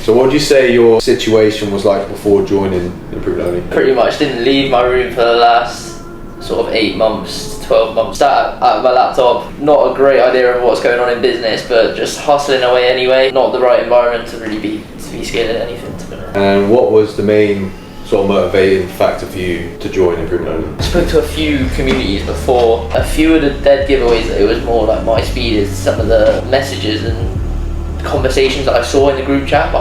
So what would you say your situation was like before joining Improvement Only? Pretty much didn't leave my room for the last sort of 8 months, 12 months. Sat at my laptop, not a great idea of what's going on in business, but just hustling away anyway. Not the right environment to really be scaling anything, to be honest. And what was the main sort of motivating factor for you to join Improvement Only? I spoke to a few communities before. A few of the dead giveaways, it was more like my speed as some of the messages and conversations that I saw in the group chat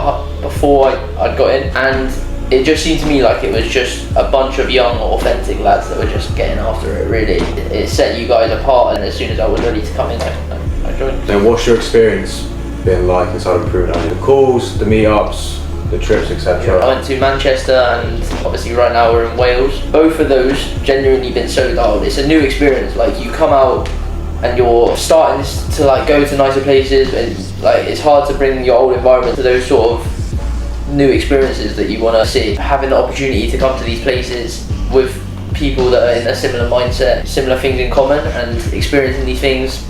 before I'd got in, and it just seemed to me like it was just a bunch of young, authentic lads that were just getting after it, really. It set you guys apart, and as soon as I was ready to come in, I joined. And what's your experience been like inside Improvement Only? The calls, the meetups, the trips, etc. I went to Manchester, and obviously right now we're in Wales. Both of those genuinely been so dialed. It's a new experience. Like, you come out and you're starting to like go to nicer places, and like it's hard to bring your old environment to those sort of new experiences that you want to see. Having the opportunity to come to these places with people that are in a similar mindset, similar things in common, and experiencing these things,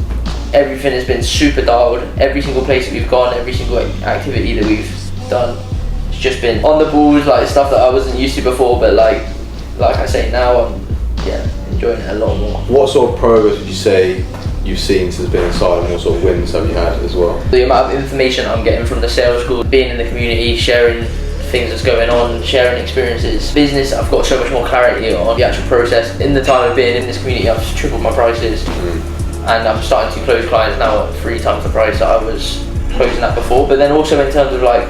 everything has been super dialed. Every single place that we've gone, every single activity that we've done, it's just been on the balls, like stuff that I wasn't used to before, but like I say now, I'm enjoying it a lot more. What sort of progress would you say you've seen since being inside, and what sort of wins have you had as well? The amount of information I'm getting from the sales school, being in the community, sharing things that's going on, sharing experiences. Business, I've got so much more clarity on the actual process. In the time of being in this community, I've tripled my prices, and I'm starting to close clients now at 3 times the price that I was closing at before. But then also in terms of like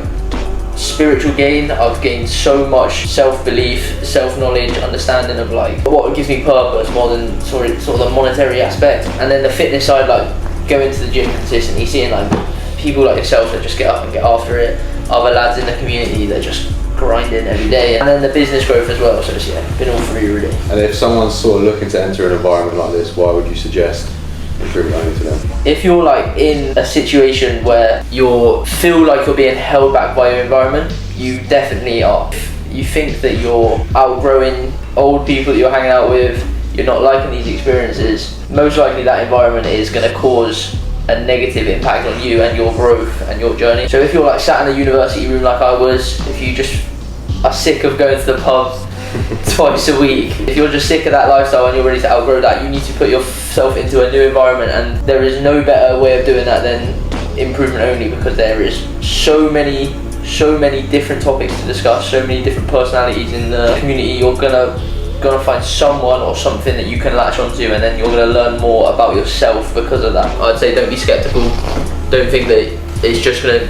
spiritual gain, I've gained so much self-belief, self-knowledge, understanding of like what gives me purpose more than sort of the monetary aspect. And then the fitness side, like going to the gym consistently, seeing like people like yourself that just get up and get after it, other lads in the community that just grinding every day, and then the business growth as well. So it's been all 3 really. And if someone's sort of looking to enter an environment like this, why would you suggest Improvement Only to them? If you're like in a situation where you feel like you're being held back by your environment, you definitely are. If you think that you're outgrowing old people that you're hanging out with, you're not liking these experiences, most likely that environment is going to cause a negative impact on you and your growth and your journey. So if you're like sat in a university room like I was, if you just are sick of going to the pub twice a week, if you're just sick of that lifestyle and you're ready to outgrow that, you need to put yourself into a new environment, and there is no better way of doing that than Improvement Only, because there is so many different topics to discuss, so many different personalities in the community. You're gonna find someone or something that you can latch onto, and then you're gonna learn more about yourself because of that. I'd say don't be skeptical. Don't think that it's just gonna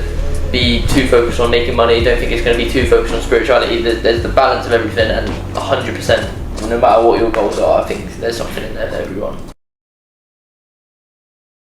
be too focused on making money. Don't think it's going to be too focused on spirituality. There's the balance of everything, and 100%, no matter what your goals are, I think there's something in there for everyone.